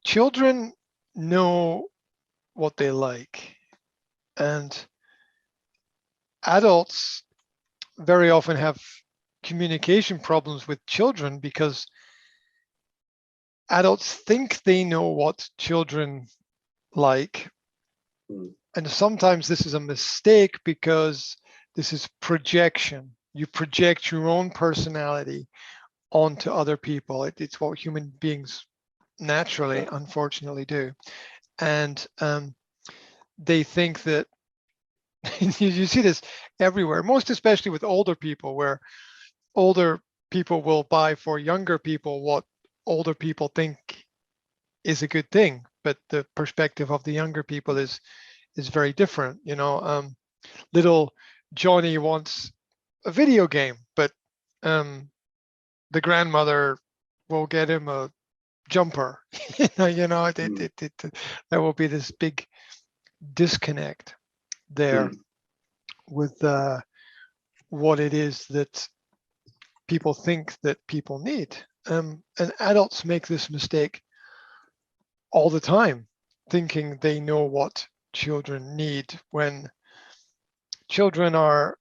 children know what they like, and adults very often have communication problems with children because adults think they know what children like. And sometimes this is a mistake because this is projection. You project your own personality onto other people. It's what human beings naturally, unfortunately, do. And they think that you see this everywhere, most especially with older people, where older people will buy for younger people what older people think is a good thing, but the perspective of the younger people is very different. Little Johnny wants a video game, but the grandmother will get him a jumper. There will be this big disconnect there with what it is that people think that people need. And adults make this mistake all the time, thinking they know what children need, when children are,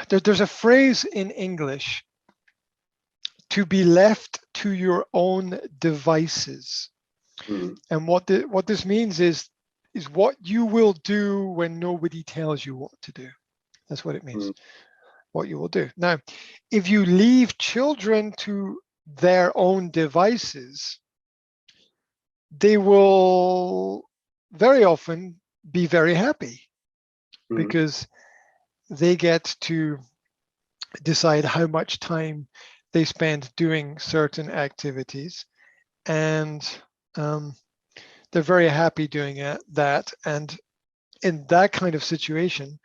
there's a phrase in English, to be left to your own devices. And what this means is what you will do when nobody tells you what to do. That's what it means, what you will do. Now, if you leave children to their own devices, they will very often be very happy because they get to decide how much time they spend doing certain activities, and they're very happy doing that. And in that kind of situation,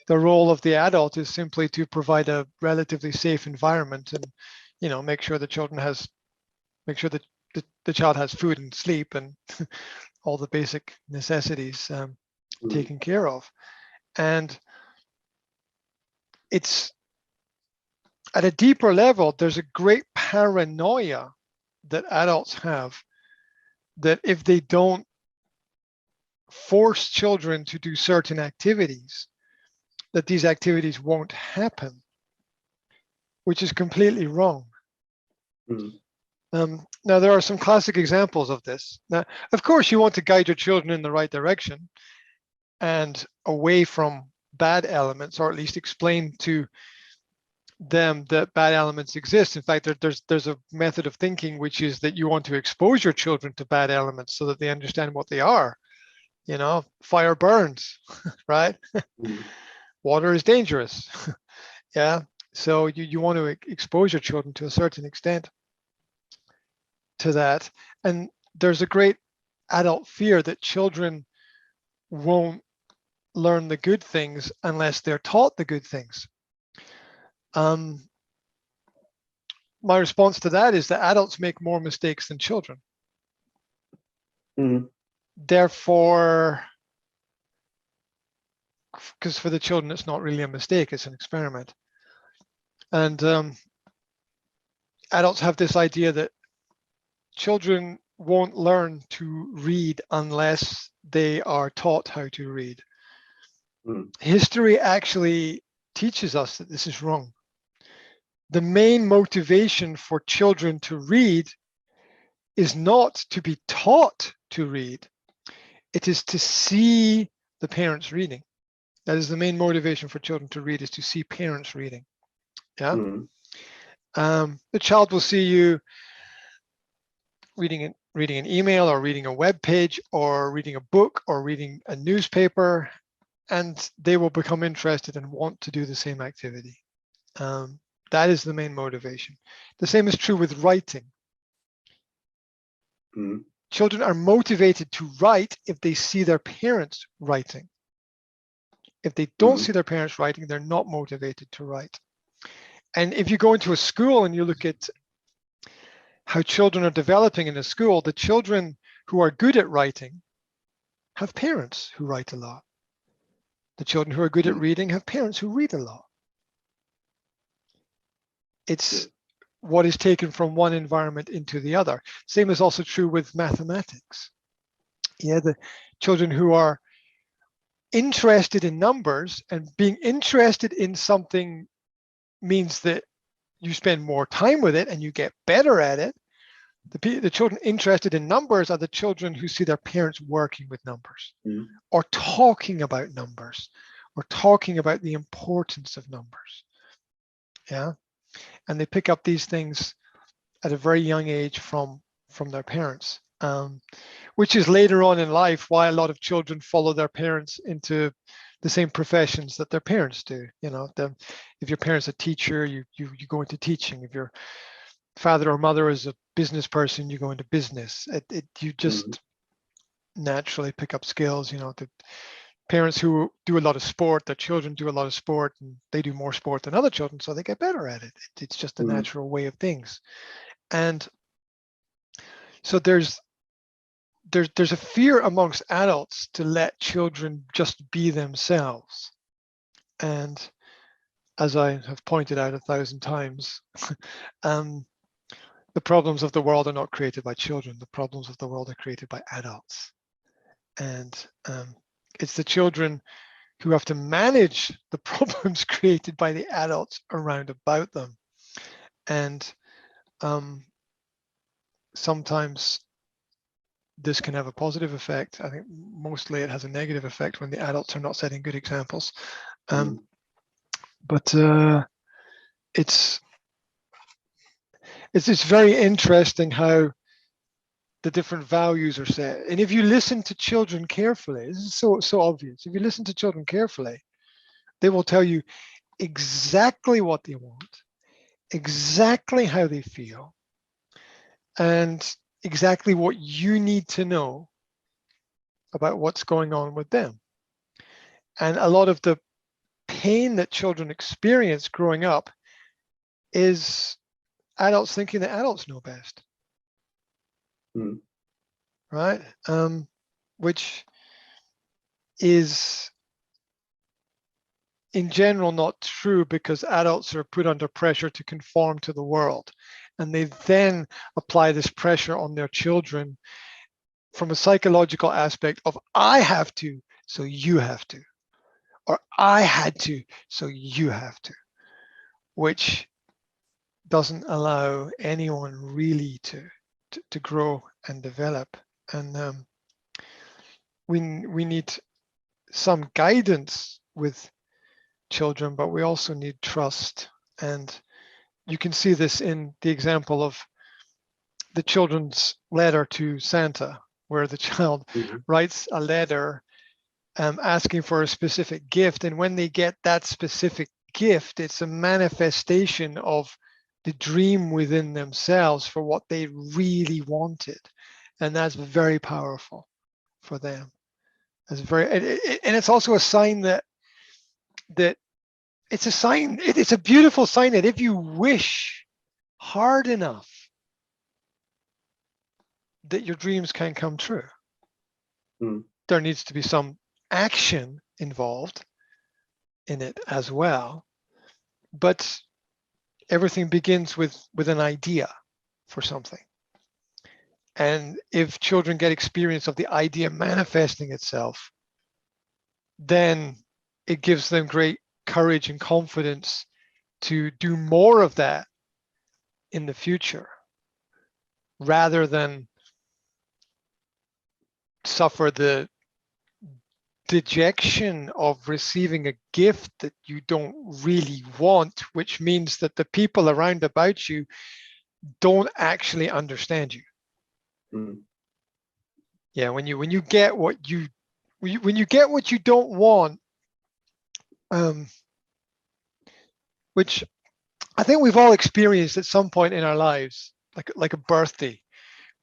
the role of the adult is simply to provide a relatively safe environment and, make sure the child has food and sleep and all the basic necessities taken care of. And it's at a deeper level, there's a great paranoia that adults have that if they don't force children to do certain activities, that these activities won't happen, which is completely wrong. Now, there are some classic examples of this. Now, of course, you want to guide your children in the right direction and away from bad elements, or at least explain to them that bad elements exist. In fact, there's a method of thinking, which is that you want to expose your children to bad elements so that they understand what they are. Fire burns, right? Water is dangerous. Yeah. So you want to expose your children to a certain extent to that. And there's a great adult fear that children won't learn the good things unless they're taught the good things. My response to that is that adults make more mistakes than children. Therefore, because for the children, it's not really a mistake, it's an experiment. And adults have this idea that children won't learn to read unless they are taught how to read. History actually teaches us that this is wrong. The main motivation for children to read is not to be taught to read. It is to see the parents reading. That is the main motivation for children to read, is to see parents reading. Yeah. The child will see you reading an email, or reading a web page, or reading a book, or reading a newspaper, and they will become interested and want to do the same activity. That is the main motivation. The same is true with writing. Children are motivated to write if they see their parents writing. If they don't see their parents writing, they're not motivated to write. And if you go into a school and you look at how children are developing in a school, the children who are good at writing have parents who write a lot. The children who are good at reading have parents who read a lot. It's what is taken from one environment into the other. Same is also true with mathematics. Yeah, the children who are interested in numbers, and being interested in something means that you spend more time with it and you get better at it. The children interested in numbers are the children who see their parents working with numbers, or talking about numbers, or talking about the importance of numbers. Yeah, and they pick up these things at a very young age from their parents, which is later on in life why a lot of children follow their parents into the same professions that their parents do. You know, if your parents are a teacher, you go into teaching. If your father or mother is a business person, you go into business. You just naturally pick up skills. You know, the parents who do a lot of sport, their children do a lot of sport, and they do more sport than other children, so they get better at it. It's just a natural way of things. And so there's a fear amongst adults to let children just be themselves. And as I have pointed out 1,000 times, the problems of the world are not created by children. The problems of the world are created by adults. And it's the children who have to manage the problems created by the adults around about them. And sometimes this can have a positive effect. I think mostly it has a negative effect when the adults are not setting good examples. But it's very interesting how the different values are set. And if you listen to children carefully, this is so obvious. If you listen to children carefully, they will tell you exactly what they want, exactly how they feel, and exactly what you need to know about what's going on with them. And a lot of the pain that children experience growing up is adults thinking that adults know best. Right? Which is in general not true, because adults are put under pressure to conform to the world, and they then apply this pressure on their children from a psychological aspect of I have to, so you have to, or I had to, so you have to, which doesn't allow anyone really to grow and develop. And we need some guidance with children, but we also need trust. And you can see this in the example of the children's letter to Santa, where the child writes a letter asking for a specific gift. And when they get that specific gift, it's a manifestation of the dream within themselves for what they really wanted. And that's very powerful for them. It's and it's also a sign that it's a sign, it's a beautiful sign that if you wish hard enough, that your dreams can come true. There needs to be some action involved in it as well, but everything begins with an idea for something. And if children get experience of the idea manifesting itself, then it gives them great courage and confidence to do more of that in the future, rather than suffer the dejection of receiving a gift that you don't really want, which means that the people around about you don't actually understand you. Yeah, when you get what you don't want, which I think we've all experienced at some point in our lives, like a birthday,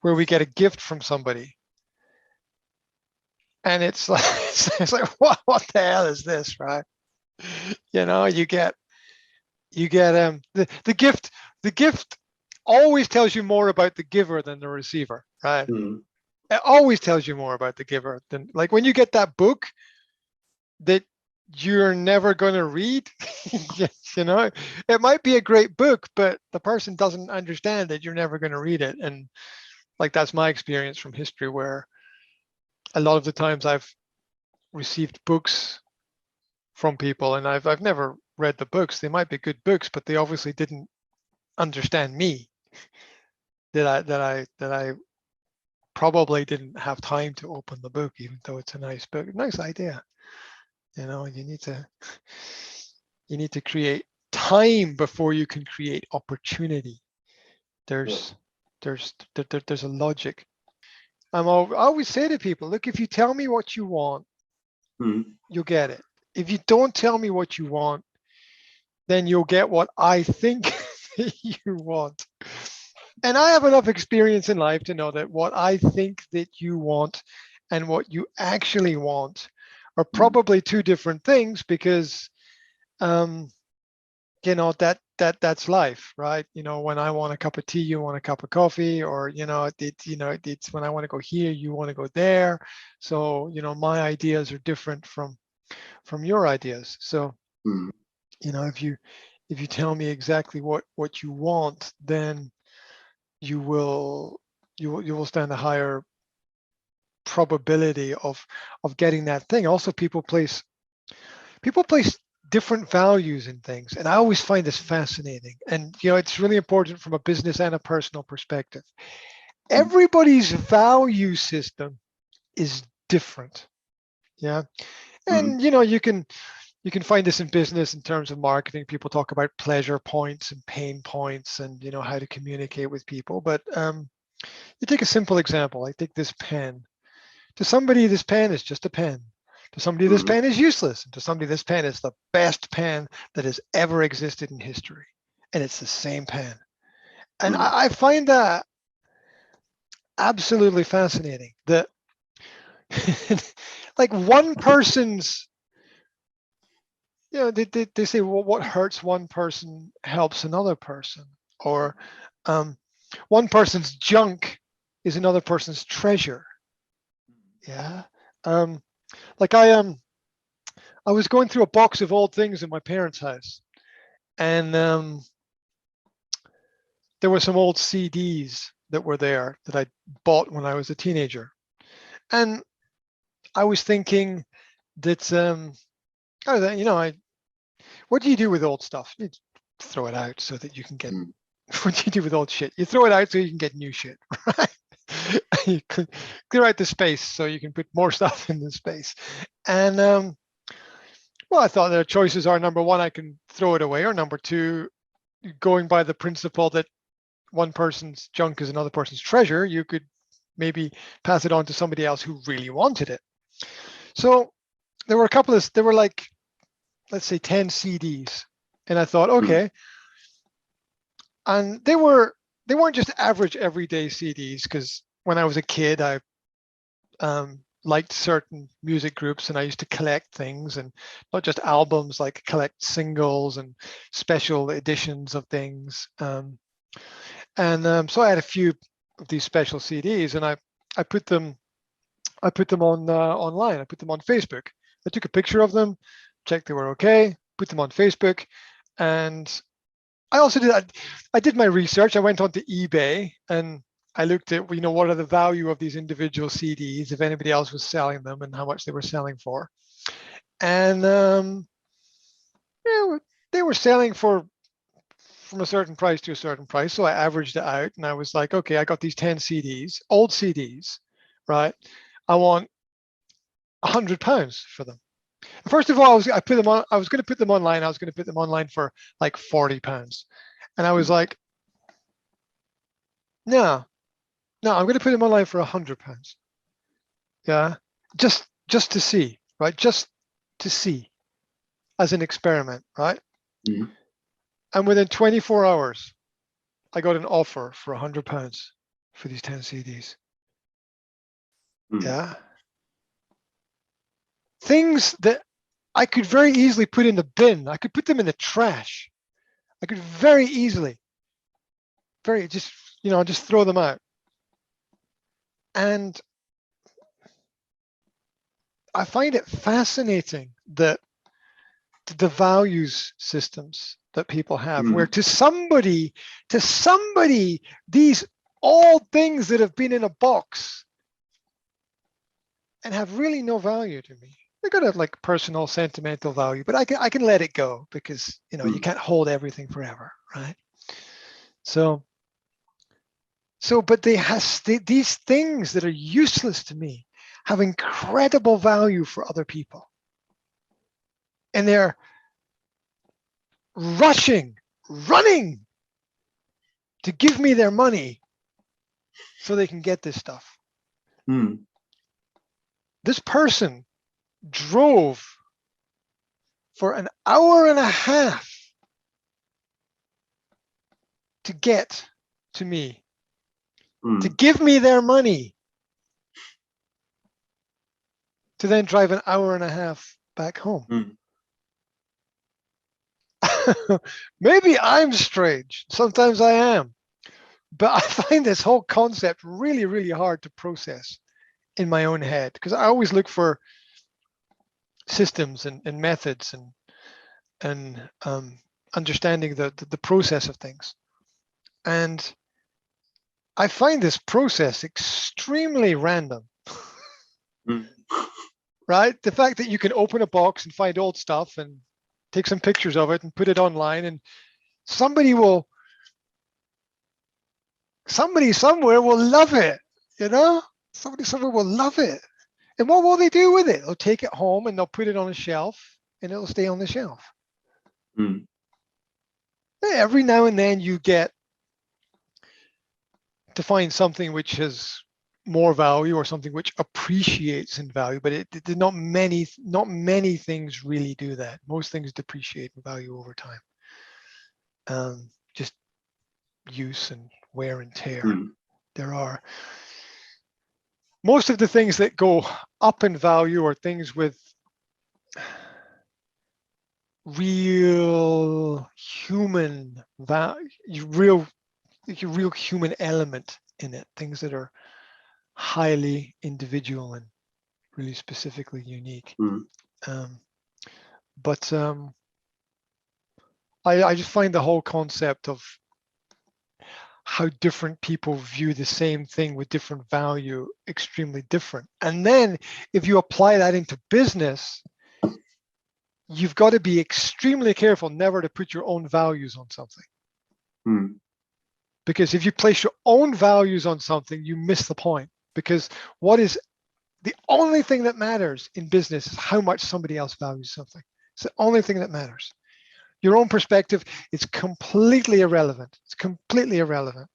where we get a gift from somebody, and it's like it's like what the hell is this, right? You know, you get the gift always tells you more about the giver than the receiver, right? It always tells you more about the giver than, like, when you get that book that you're never going to read. Yes, you know, it might be a great book, but the person doesn't understand it, you're never going to read it. And like, that's my experience from history, where a lot of the times I've received books from people and I've never read the books. They might be good books, but they obviously didn't understand me. That I probably didn't have time to open the book, even though it's a nice book. Nice idea. You know, you need to create time before you can create opportunity. There's there's a logic. I always say to people, look, if you tell me what you want, you'll get it. If you don't tell me what you want, then you'll get what I think you want. And I have enough experience in life to know that what I think that you want and what you actually want are probably two different things, because you know, that's life, right? You know, when I want a cup of tea, you want a cup of coffee, or it's when I want to go here, you want to go there. So, you know, my ideas are different from your ideas. So, you know, if you tell me exactly what you want, then you will stand a higher probability of getting that thing. Also, people place different values in things, and I always find this fascinating. And you know, it's really important from a business and a personal perspective. Everybody's value system is different. Yeah. And you know, you can find this in business in terms of marketing. People talk about pleasure points and pain points, and you know, how to communicate with people. But you take a simple example. I take this pen. To somebody, this pen is just a pen. To somebody, this pen is useless. And to somebody, this pen is the best pen that has ever existed in history. And it's the same pen. And I find that absolutely fascinating. That like one person's, you know, they say, well, what hurts one person helps another person. Or one person's junk is another person's treasure. Yeah. Like I was going through a box of old things in my parents' house, and there were some old CDs that were there that I bought when I was a teenager, and I was thinking that you know, what do you do with old stuff? You throw it out so that you can get. What do you do with old shit? You throw it out so you can get new shit, right? You clear out the space so you can put more stuff in the space, and well, I thought their choices are, number one, I can throw it away, or number two, going by the principle that one person's junk is another person's treasure, you could maybe pass it on to somebody else who really wanted it. So there were like, let's say 10 CDs. And I thought, okay. And they weren't just average everyday CDs, because when I was a kid, I liked certain music groups and I used to collect things, and not just albums, like collect singles and special editions of things. So I had a few of these special CDs, and I put them on online. I put them on Facebook. I took a picture of them, checked they were okay, put them on Facebook, and I also I did my research. I went onto eBay and I looked at, you know, what are the value of these individual CDs, if anybody else was selling them, and how much they were selling for. And yeah, they were selling from a certain price to a certain price. So I averaged it out, and I was like, okay, I got these 10 CDs, old CDs, right? I want £100 for them. First of all, I was going to put them online. I was going to put them online for like £40. And I was like, no, I'm going to put them online for £100. Yeah. Just to see, right? Just to see, as an experiment, right? And within 24 hours, I got an offer for £100 for these 10 CDs. Yeah. Things that I could very easily put in the bin. I could put them in the trash. I could very easily, just throw them out. And I find it fascinating that the values systems that people have, where to somebody, these all things that have been in a box and have really no value to me. They're gonna have like personal, sentimental value, but I can let it go because you can't hold everything forever, right? So but these things that are useless to me have incredible value for other people, and they're running to give me their money so they can get this stuff. This person drove for an hour and a half to get to me, to give me their money, to then drive an hour and a half back home. Maybe I'm strange. Sometimes I am. But I find this whole concept really, really hard to process in my own head, because I always look for systems and methods and understanding the process of things. And I find this process extremely random. Right? The fact that you can open a box and find old stuff and take some pictures of it and put it online, and somebody somewhere will love it, somebody somewhere will love it. And what will they do with it? They'll take it home and they'll put it on a shelf and it'll stay on the shelf. Every now and then you get to find something which has more value or something which appreciates in value, but not many things really do that. Most things depreciate in value over time. Just use and wear and tear. There are most of the things that go up in value are things with real human value, real human element in it, things that are highly individual and really specifically unique. But I just find the whole concept of how different people view the same thing with different value extremely different. And then if you apply that into business, you've got to be extremely careful never to put your own values on something. Because if you place your own values on something, you miss the point. Because what is the only thing that matters in business is how much somebody else values something. It's the only thing that matters. Your own perspective is completely irrelevant. It's completely irrelevant.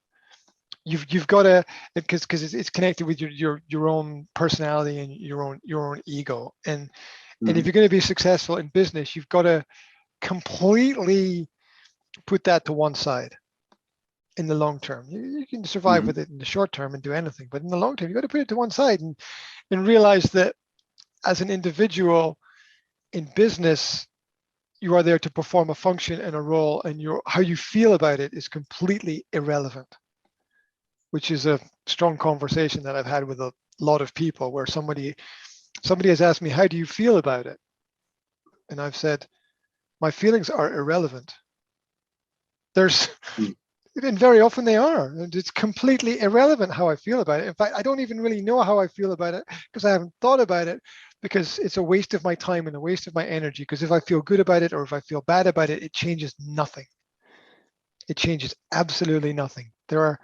You've got to, because it's connected with your own personality and your own ego. And if you're going to be successful in business, you've got to completely put that to one side. In the long term, you can survive with it in the short term and do anything, but in the long term, you got to put it to one side and realize that as an individual in business, you are there to perform a function and a role, and how you feel about it is completely irrelevant, which is a strong conversation that I've had with a lot of people where somebody has asked me, how do you feel about it? And I've said, my feelings are irrelevant. And very often they are, and it's completely irrelevant how I feel about it. In fact, I don't even really know how I feel about it because I haven't thought about it, because it's a waste of my time and a waste of my energy. Because if I feel good about it or if I feel bad about it, it changes nothing. It changes absolutely nothing. There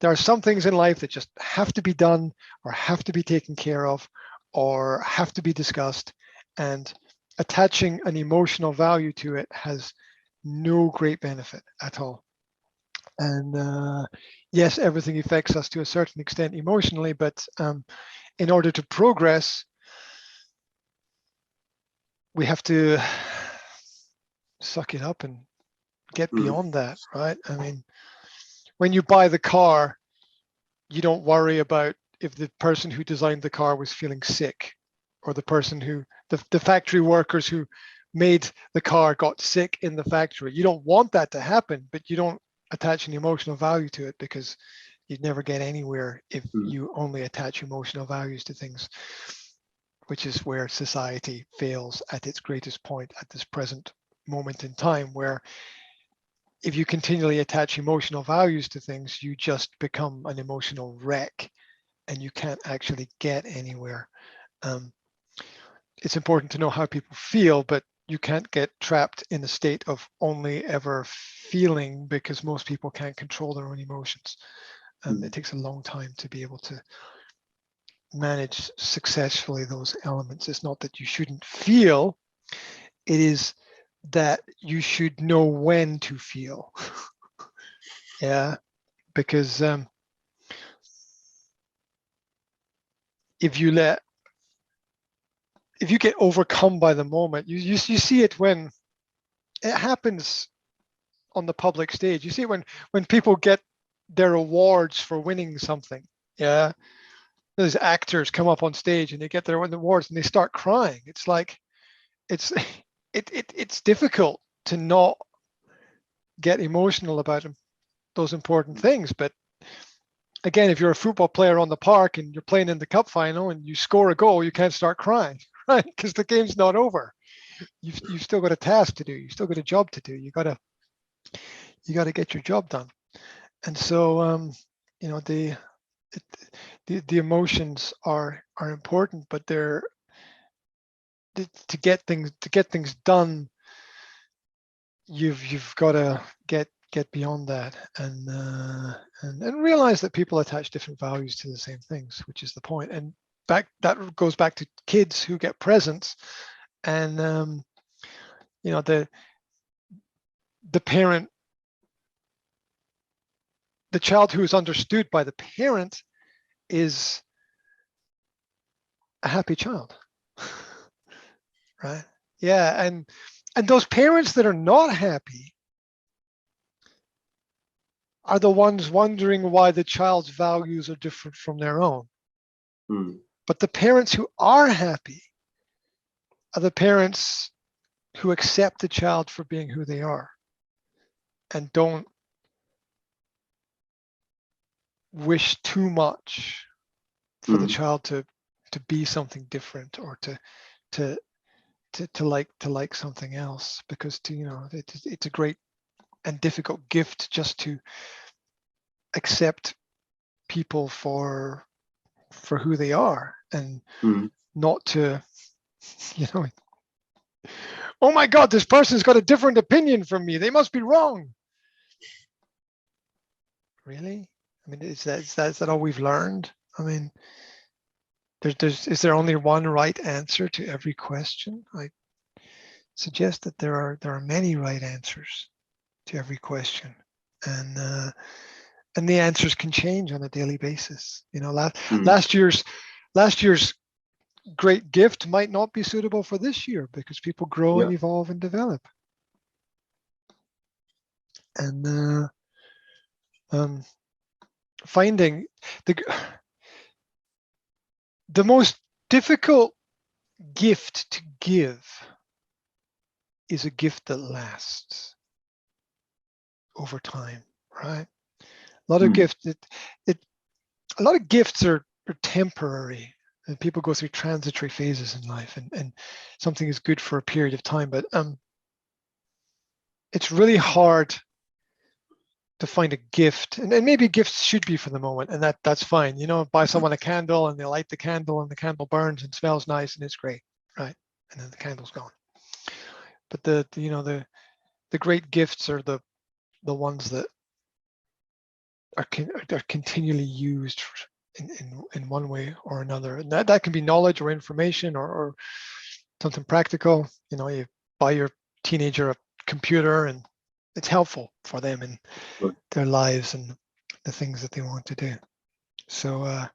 are some things in life that just have to be done or have to be taken care of or have to be discussed, and attaching an emotional value to it has no great benefit at all. And yes, everything affects us to a certain extent emotionally, but in order to progress, we have to suck it up and get beyond that, right? I mean, when you buy the car, you don't worry about if the person who designed the car was feeling sick, or the person the factory workers who made the car got sick in the factory. You don't want that to happen, but you don't attach an emotional value to it, because you'd never get anywhere if you only attach emotional values to things. which is where society fails at its greatest point at this present moment in time, where if you continually attach emotional values to things, you just become an emotional wreck and you can't actually get anywhere. It's important to know how people feel, but you can't get trapped in a state of only ever feeling, because most people can't control their own emotions. It takes a long time to be able to manage successfully those elements. It's not that you shouldn't feel, it is that you should know when to feel. Yeah, because if you get overcome by the moment, you see it when it happens on the public stage. You see it when people get their awards for winning something. Yeah, those actors come up on stage and they get their awards and they start crying. It's like it's difficult to not get emotional about those important things. But again, if you're a football player on the park and you're playing in the cup final and you score a goal, you can't start crying, right? Because the game's not over. You've still got a task to do. You still got a job to do. You got to get your job done. And so the emotions are important, but they're to get things done. You've got to get beyond that and realize that people attach different values to the same things, which is the point. And that goes back to kids who get presents, and the parent, the child who is understood by the parent is a happy child. Right? Yeah, and those parents that are not happy are the ones wondering why the child's values are different from their own. But the parents who are happy are the parents who accept the child for being who they are and don't wish too much for the child to be something different, or to like something else, because it's a great and difficult gift just to accept people for who they are, and not to oh my God, this person's got a different opinion from me, they must be wrong. Really? I mean, is that all we've learned? I mean, is there only one right answer to every question? I suggest that there are many right answers to every question, and the answers can change on a daily basis. Last year's great gift might not be suitable for this year, because people grow and evolve and develop. And finding the most difficult gift to give is a gift that lasts over time, right? A lot of gifts, a lot of gifts are temporary, and people go through transitory phases in life, and something is good for a period of time, but it's really hard to find a gift, and maybe gifts should be for the moment, and that's fine. Buy someone a candle and they light the candle and the candle burns and smells nice and it's great, right? And then the candle's gone. But the great gifts are the ones that are continually used in one way or another, and that can be knowledge or information or something practical. You buy your teenager a computer and it's helpful for them in their lives and the things that they want to do. So